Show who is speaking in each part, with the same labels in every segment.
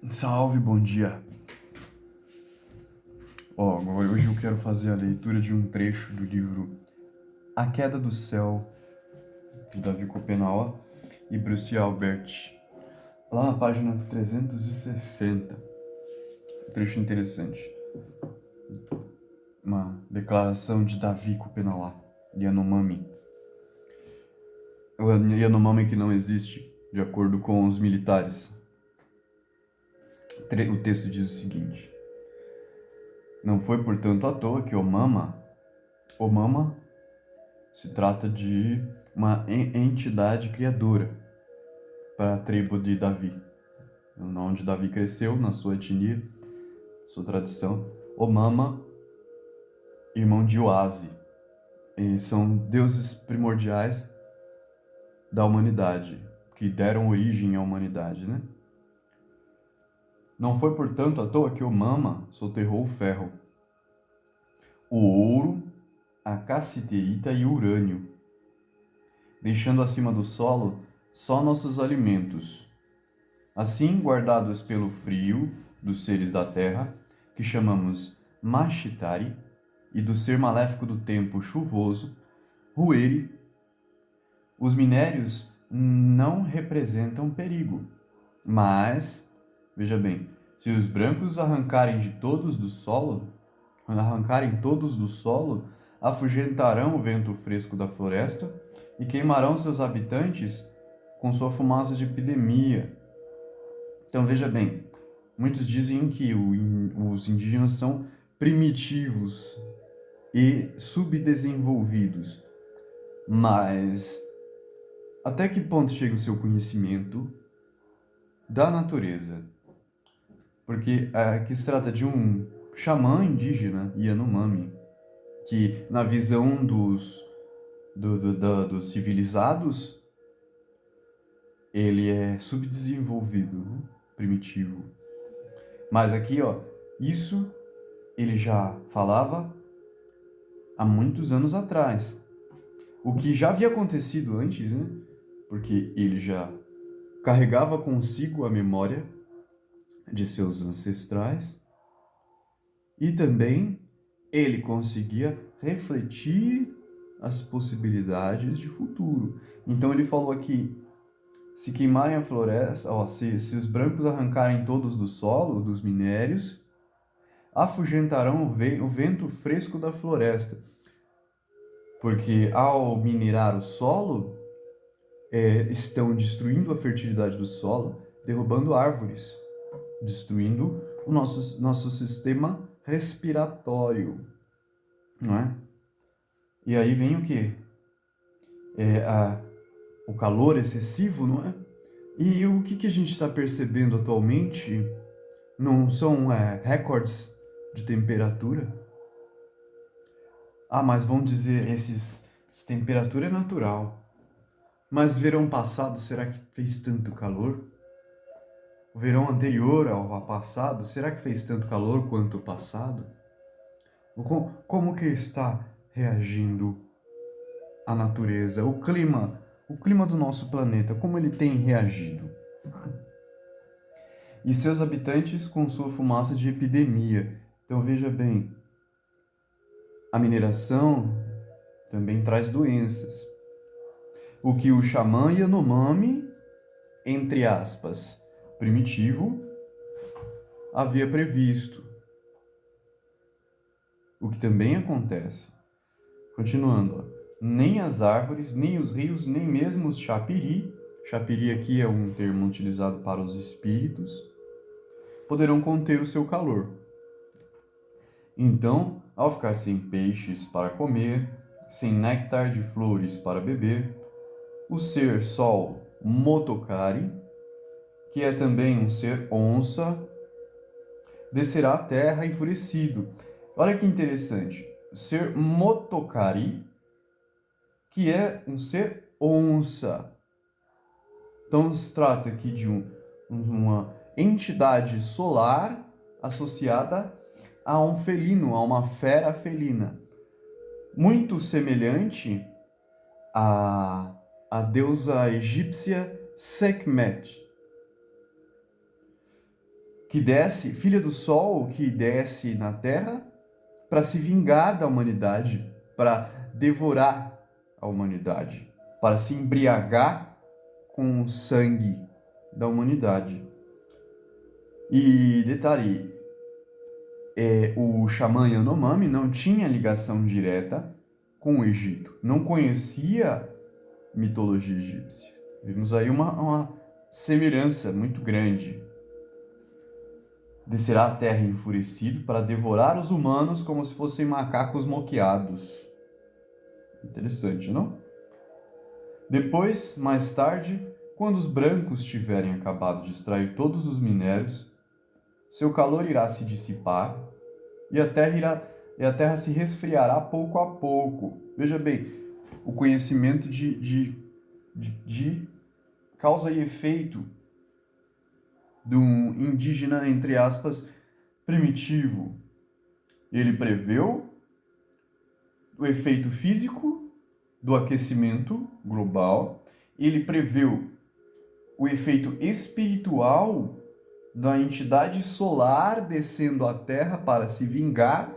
Speaker 1: Salve, bom dia. Hoje eu quero fazer a leitura de um trecho do livro A Queda do Céu, de Davi Copenaua e Bruce Albert, lá na página 360. Um trecho interessante. Uma declaração de Davi Copenaua, Yanomami. O Yanomami que não existe, de acordo com os militares. O texto diz o seguinte: não foi, portanto, à toa que Omama se trata de uma entidade criadora para a tribo de Davi, onde Davi cresceu, na sua etnia, sua tradição. Omama, irmão de Oase, e são deuses primordiais da humanidade, que deram origem à humanidade, né? Não foi, portanto, à toa que Omama soterrou o ferro, o ouro, a cassiterita e o urânio, deixando acima do solo só nossos alimentos. Assim, guardados pelo frio dos seres da terra, que chamamos Mashitari, e do ser maléfico do tempo chuvoso, Rueri, os minérios não representam perigo. Mas, veja bem, se os brancos arrancarem todos do solo, afugentarão o vento fresco da floresta e queimarão seus habitantes com sua fumaça de epidemia. Então veja bem, muitos dizem que os indígenas são primitivos e subdesenvolvidos, mas até que ponto chega o seu conhecimento da natureza? Porque aqui se trata de um xamã indígena, Yanomami, que na visão dos civilizados, ele é subdesenvolvido, né? Primitivo. Mas aqui, isso ele já falava há muitos anos atrás. O que já havia acontecido antes, né? Porque ele já carregava consigo a memória de seus ancestrais e também ele conseguia refletir as possibilidades de futuro. Então ele falou aqui: se queimarem a floresta, se os brancos arrancarem todos do solo, dos minérios, afugentarão o vento fresco da floresta. Porque ao minerar o solo, estão destruindo a fertilidade do solo, derrubando árvores, destruindo o nosso sistema respiratório, não é? E aí vem o quê? O calor excessivo, não é? E o que a gente está percebendo atualmente não são recordes de temperatura? Mas vão dizer, essa temperatura é natural. Mas verão passado, será que fez tanto calor? O verão anterior ao passado, será que fez tanto calor quanto o passado? Como que está reagindo a natureza, o clima do nosso planeta, como ele tem reagido? E seus habitantes com sua fumaça de epidemia. Então veja bem, a mineração também traz doenças. O que o xamã Yanomami, entre aspas, primitivo, havia previsto. O que também acontece. Continuando, nem as árvores, nem os rios, nem mesmo os chapiri aqui é um termo utilizado para os espíritos, poderão conter o seu calor. Então, ao ficar sem peixes para comer, sem néctar de flores para beber, o ser Sol Motokari, que é também um ser onça, descerá à terra enfurecido. Olha que interessante, o ser Motokari, que é um ser onça. Então se trata aqui de uma entidade solar associada a um felino, a uma fera felina, muito semelhante à deusa egípcia Sekhmet. que desce, filha do sol, que desce na terra para se vingar da humanidade, para devorar a humanidade, para se embriagar com o sangue da humanidade. E detalhe, o xamã Yanomami não tinha ligação direta com o Egito, não conhecia mitologia egípcia. Vimos aí uma semelhança muito grande. Descerá à terra enfurecido para devorar os humanos como se fossem macacos moqueados. Interessante, não? Depois, mais tarde, quando os brancos tiverem acabado de extrair todos os minérios, seu calor irá se dissipar e a terra se resfriará pouco a pouco. Veja bem, o conhecimento de causa e efeito do indígena, entre aspas, primitivo. Ele preveu o efeito físico do aquecimento global, ele preveu o efeito espiritual da entidade solar descendo à Terra para se vingar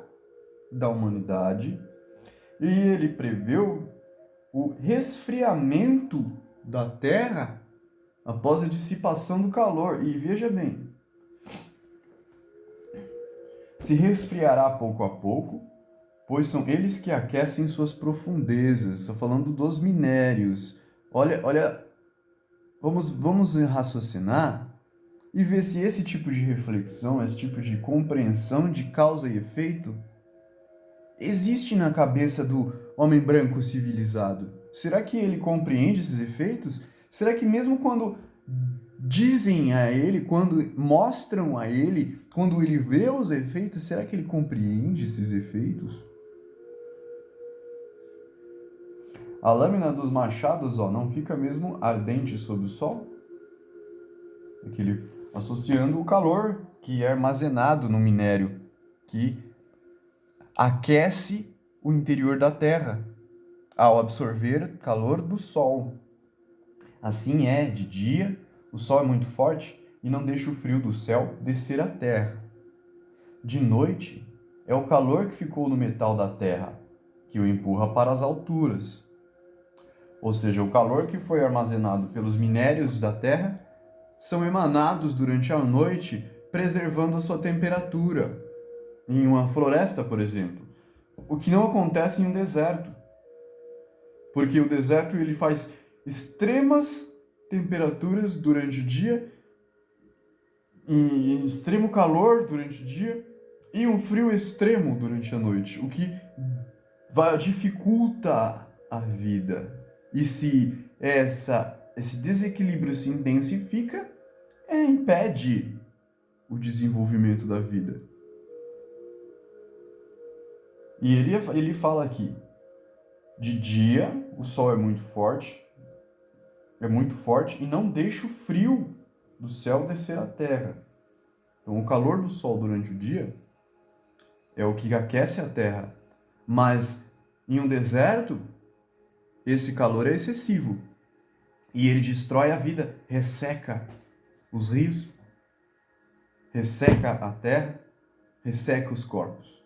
Speaker 1: da humanidade, e ele preveu o resfriamento da Terra após a dissipação do calor. E veja bem, se resfriará pouco a pouco, pois são eles que aquecem suas profundezas. Estou falando dos minérios. Olha, vamos raciocinar e ver se esse tipo de reflexão, esse tipo de compreensão de causa e efeito existe na cabeça do homem branco civilizado. Será que ele compreende esses efeitos? Será que mesmo quando dizem a ele, quando mostram a ele, quando ele vê os efeitos, será que ele compreende esses efeitos? A lâmina dos machados, não fica mesmo ardente sob o sol? Associando o calor que é armazenado no minério, que aquece o interior da terra ao absorver calor do sol. Assim é de dia, o sol é muito forte e não deixa o frio do céu descer à terra. De noite, é o calor que ficou no metal da terra que o empurra para as alturas. Ou seja, o calor que foi armazenado pelos minérios da terra são emanados durante a noite, preservando a sua temperatura. Em uma floresta, por exemplo, o que não acontece em um deserto, porque o deserto ele faz extremas temperaturas durante o dia, em extremo calor durante o dia e um frio extremo durante a noite, o que dificulta a vida. E se esse desequilíbrio se intensifica, impede o desenvolvimento da vida. E ele fala aqui, de dia o sol é muito forte e não deixa o frio do céu descer à terra. Então o calor do sol durante o dia é o que aquece a terra, mas em um deserto esse calor é excessivo e ele destrói a vida, resseca os rios, resseca a terra, resseca os corpos.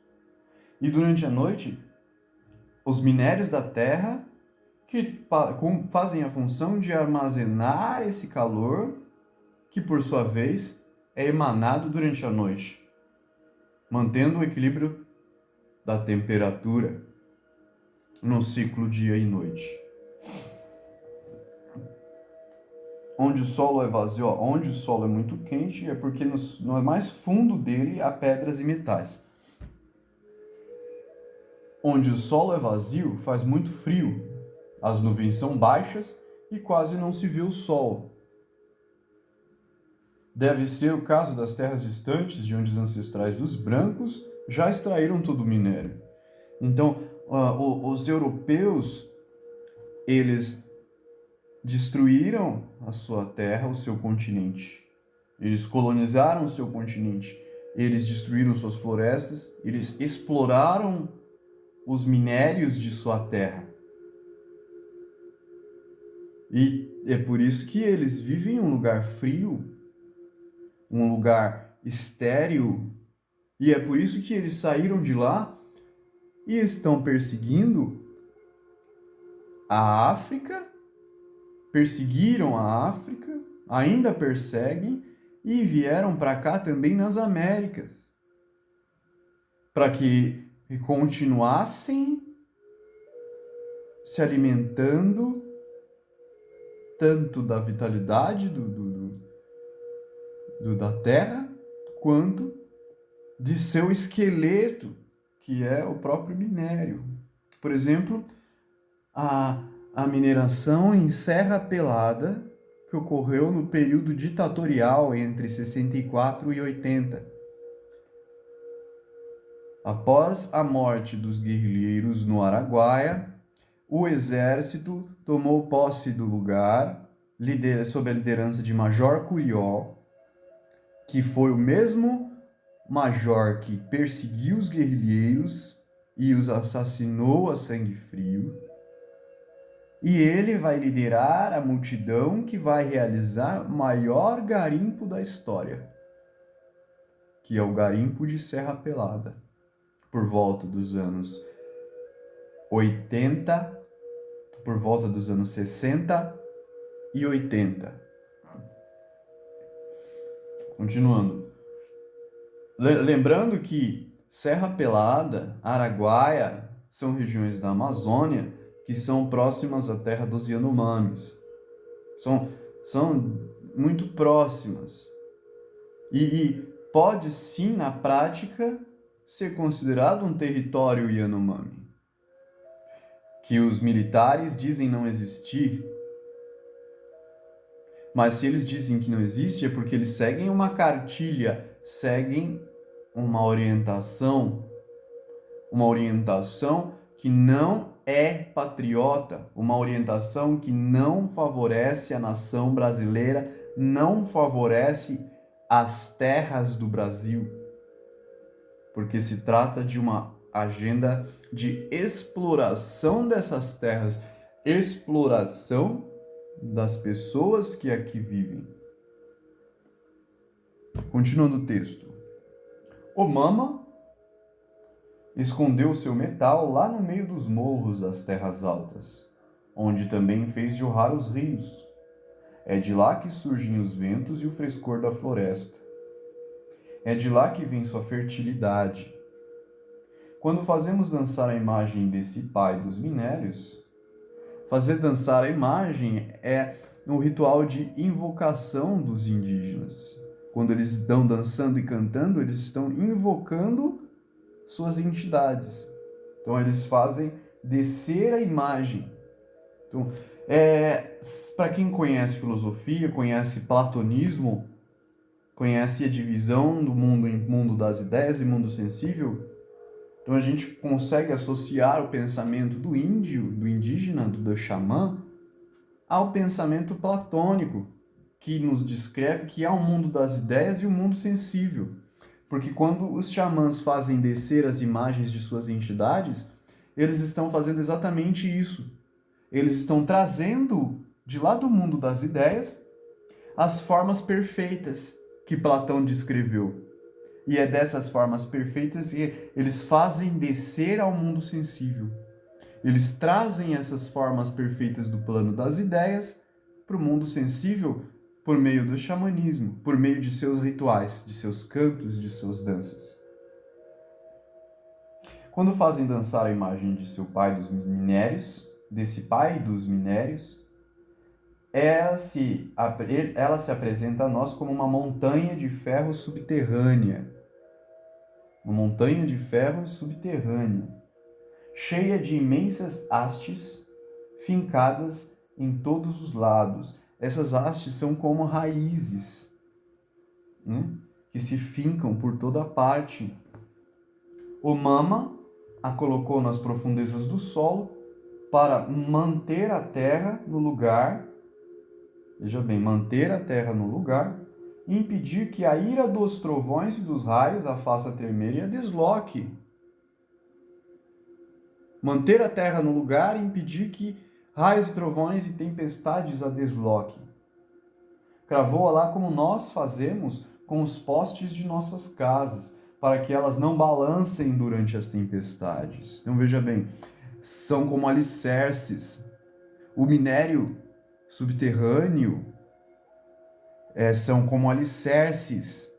Speaker 1: E durante a noite, os minérios da terra que fazem a função de armazenar esse calor, que por sua vez é emanado durante a noite, mantendo o equilíbrio da temperatura no ciclo dia e noite. Onde o solo é vazio, onde o solo é muito quente, é porque no mais fundo dele há pedras e metais. Onde o solo é vazio, faz muito frio, as nuvens são baixas e quase não se vê o sol. Deve ser o caso das terras distantes, de onde os ancestrais dos brancos já extraíram todo o minério. Então, os europeus, eles destruíram a sua terra, o seu continente. Eles colonizaram o seu continente. Eles destruíram suas florestas. Eles exploraram os minérios de sua terra. E é por isso que eles vivem em um lugar frio, um lugar estéril, e é por isso que eles saíram de lá e estão perseguindo a África, perseguiram a África, ainda perseguem e vieram para cá também nas Américas, para que continuassem se alimentando tanto da vitalidade da terra, quanto de seu esqueleto, que é o próprio minério. Por exemplo, a mineração em Serra Pelada, que ocorreu no período ditatorial entre 64 e 80. Após a morte dos guerrilheiros no Araguaia, o exército tomou posse do lugar, sob a liderança de Major Curió, que foi o mesmo major que perseguiu os guerrilheiros e os assassinou a sangue frio. E ele vai liderar a multidão que vai realizar o maior garimpo da história, que é o garimpo de Serra Pelada, por volta dos anos 80, por volta dos anos 60 e 80. Continuando. Lembrando que Serra Pelada, Araguaia, são regiões da Amazônia que são próximas à terra dos Yanomamis. São muito próximas. E pode sim, na prática, ser considerado um território Yanomami, que os militares dizem não existir. Mas se eles dizem que não existe, é porque eles seguem uma cartilha, seguem uma orientação que não é patriota, uma orientação que não favorece a nação brasileira, não favorece as terras do Brasil, porque se trata de uma agenda de exploração dessas terras, exploração das pessoas que aqui vivem. Continuando o texto. O Mama escondeu seu metal lá no meio dos morros das terras altas, onde também fez jorrar os rios. É de lá que surgem os ventos e o frescor da floresta. É de lá que vem sua fertilidade. Quando fazemos dançar a imagem desse pai dos minérios, fazer dançar a imagem é um ritual de invocação dos indígenas. Quando eles estão dançando e cantando, eles estão invocando suas entidades. Então, eles fazem descer a imagem. Então, para quem conhece filosofia, conhece platonismo, conhece a divisão do mundo em mundo das ideias e mundo sensível, então a gente consegue associar o pensamento do índio, do indígena, do xamã, ao pensamento platônico, que nos descreve que há um mundo das ideias e um mundo sensível. Porque quando os xamãs fazem descer as imagens de suas entidades, eles estão fazendo exatamente isso. Eles estão trazendo de lá do mundo das ideias as formas perfeitas que Platão descreveu. E é dessas formas perfeitas que eles fazem descer ao mundo sensível. Eles trazem essas formas perfeitas do plano das ideias para o mundo sensível por meio do xamanismo, por meio de seus rituais, de seus cantos, de suas danças. Quando fazem dançar a imagem de seu pai dos minérios, desse pai dos minérios, ela se apresenta a nós como uma montanha de ferro subterrânea. Uma montanha de ferro subterrânea, cheia de imensas hastes fincadas em todos os lados. Essas hastes são como raízes, que se fincam por toda parte. O Mama a colocou nas profundezas do solo para manter a terra no lugar, veja bem, manter a terra no lugar, e impedir que a ira dos trovões e dos raios a faça tremer e a desloque. Manter a terra no lugar e impedir que raios, trovões e tempestades a desloquem. Cravou-a lá como nós fazemos com os postes de nossas casas, para que elas não balancem durante as tempestades. Então veja bem, são como alicerces. O minério subterrâneo são como alicerces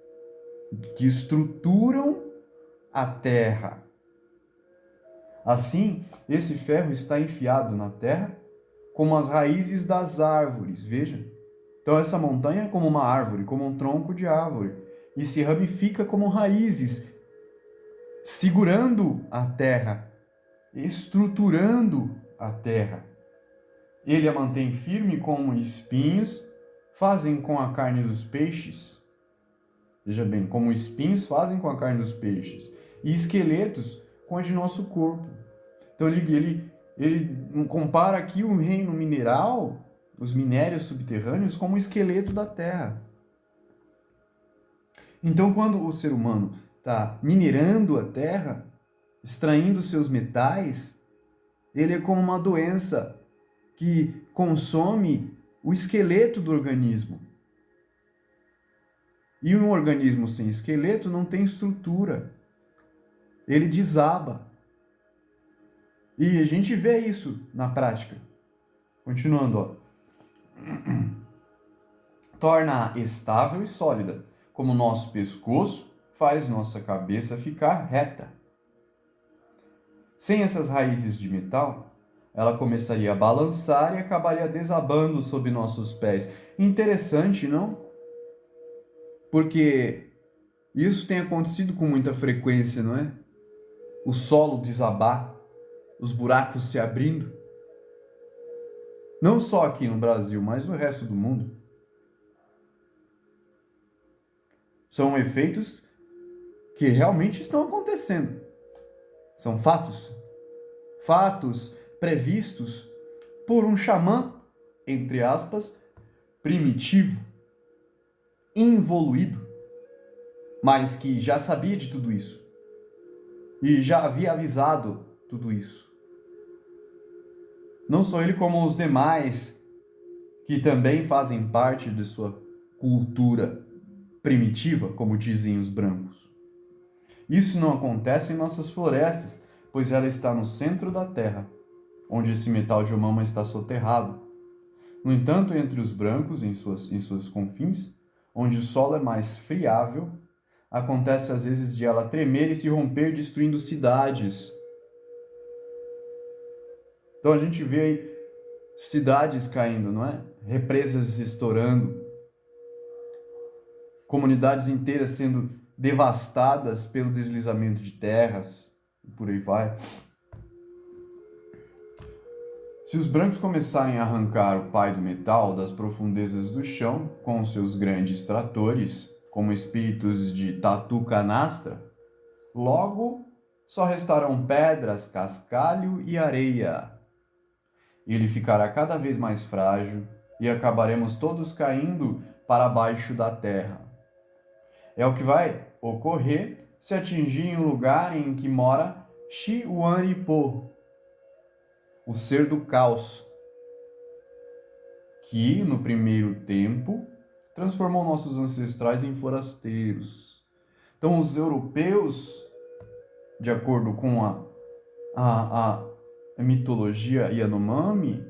Speaker 1: que estruturam a terra. Assim, esse ferro está enfiado na terra como as raízes das árvores, veja. Então essa montanha é como uma árvore, como um tronco de árvore, e se ramifica como raízes, segurando a terra, estruturando a terra. Ele a mantém firme como espinhos fazem com a carne dos peixes. Veja bem, como espinhos fazem com a carne dos peixes, e esqueletos com a de nosso corpo. Então ele compara aqui o reino mineral, os minérios subterrâneos, como o esqueleto da terra. Então, quando o ser humano está minerando a terra, extraindo seus metais, ele é como uma doença que consome o esqueleto do organismo. E um organismo sem esqueleto não tem estrutura. Ele desaba. E a gente vê isso na prática. Continuando, ó. Torna-a estável e sólida, como nosso pescoço faz nossa cabeça ficar reta. Sem essas raízes de metal, ela começaria a balançar e acabaria desabando sob nossos pés. Interessante, não? Porque isso tem acontecido com muita frequência, não é? O solo desabar, os buracos se abrindo. Não só aqui no Brasil, mas no resto do mundo. São efeitos que realmente estão acontecendo. São fatos. Fatos previstos por um xamã, entre aspas, primitivo, involuído, mas que já sabia de tudo isso. E já havia avisado tudo isso. Não só ele, como os demais que também fazem parte de sua cultura primitiva, como dizem os brancos. Isso não acontece em nossas florestas, pois ela está no centro da terra, onde esse metal de Omama está soterrado. No entanto, entre os brancos, em suas confins, onde o solo é mais friável, acontece às vezes de ela tremer e se romper, destruindo cidades. Então a gente vê aí cidades caindo, não é? Represas estourando, comunidades inteiras sendo devastadas pelo deslizamento de terras, e por aí vai. Se os brancos começarem a arrancar o pai do metal das profundezas do chão com seus grandes tratores, como espíritos de tatu canastra, logo só restarão pedras, cascalho e areia. Ele ficará cada vez mais frágil e acabaremos todos caindo para baixo da terra. É o que vai ocorrer se atingirem o lugar em que mora Shi-Wan-Ipo, o ser do caos, que, no primeiro tempo, transformou nossos ancestrais em forasteiros. Então, os europeus, de acordo com a mitologia Yanomami,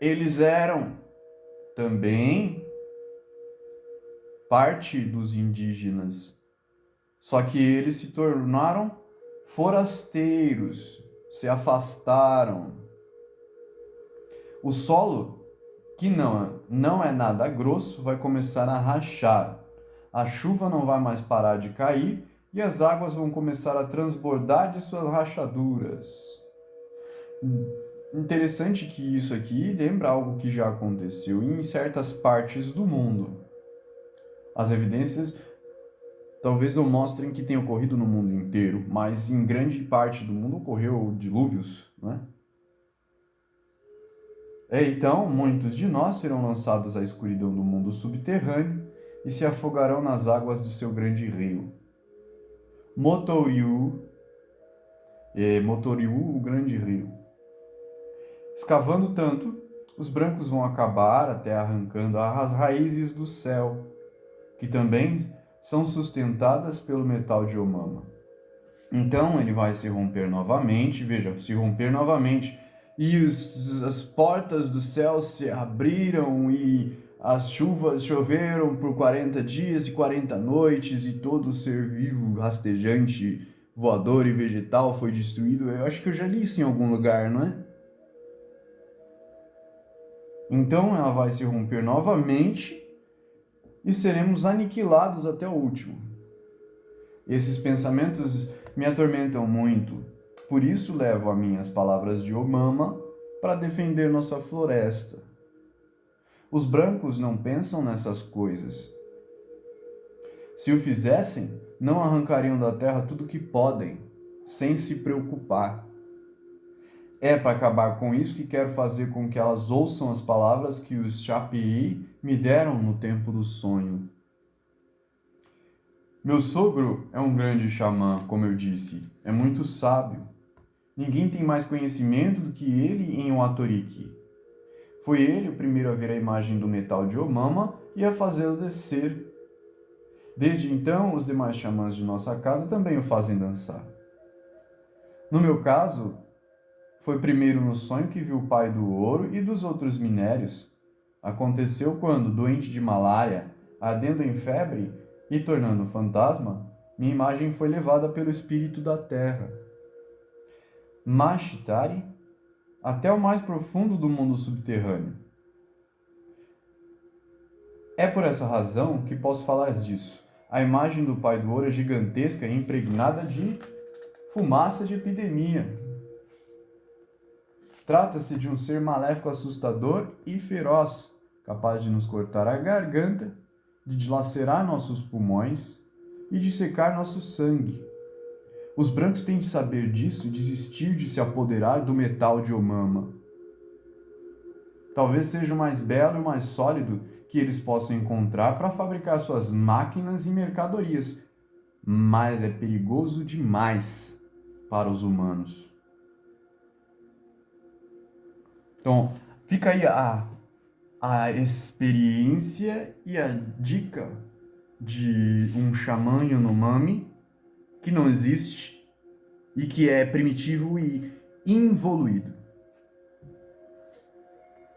Speaker 1: eles eram também parte dos indígenas, só que eles se tornaram forasteiros, se afastaram. O solo, que não é nada grosso, vai começar a rachar. A chuva não vai mais parar de cair e as águas vão começar a transbordar de suas rachaduras. Interessante que isso aqui lembra algo que já aconteceu em certas partes do mundo. As evidências talvez não mostrem que tenha ocorrido no mundo inteiro, mas em grande parte do mundo ocorreu dilúvios, não é? Então, muitos de nós serão lançados à escuridão do mundo subterrâneo e se afogarão nas águas de seu grande rio. Motoryu, o grande rio. Escavando tanto, os brancos vão acabar até arrancando as raízes do céu. que também são sustentadas pelo metal de Omama. Então ele vai se romper novamente, veja, se romper novamente, e as portas do céu se abriram e as chuvas choveram por 40 dias e 40 noites e todo ser vivo, rastejante, voador e vegetal foi destruído. Eu acho que eu já li isso em algum lugar, não é? Então ela vai se romper novamente e seremos aniquilados até o último. Esses pensamentos me atormentam muito, por isso levo as minhas palavras de Omama para defender nossa floresta. Os brancos não pensam nessas coisas. Se o fizessem, não arrancariam da terra tudo que podem, sem se preocupar. É para acabar com isso que quero fazer com que elas ouçam as palavras que os Chapiri me deram no tempo do sonho. Meu sogro é um grande xamã, como eu disse, é muito sábio. Ninguém tem mais conhecimento do que ele em Watoriki. Foi ele o primeiro a ver a imagem do metal de Omama e a fazê-lo descer. Desde então, os demais xamãs de nossa casa também o fazem dançar. No meu caso, foi primeiro no sonho que vi o pai do ouro e dos outros minérios. Aconteceu quando, doente de malária, ardendo em febre e tornando fantasma, minha imagem foi levada pelo espírito da terra. Mashitari, até o mais profundo do mundo subterrâneo. É por essa razão que posso falar disso. A imagem do pai do ouro é gigantesca e impregnada de fumaça de epidemia. Trata-se de um ser maléfico assustador e feroz, capaz de nos cortar a garganta, de dilacerar nossos pulmões e de secar nosso sangue. Os brancos têm de saber disso e desistir de se apoderar do metal de Omama. Talvez seja o mais belo e mais sólido que eles possam encontrar para fabricar suas máquinas e mercadorias, mas é perigoso demais para os humanos. Então, fica aí a experiência e a dica de um xamã Yanomami que não existe e que é primitivo e involuído.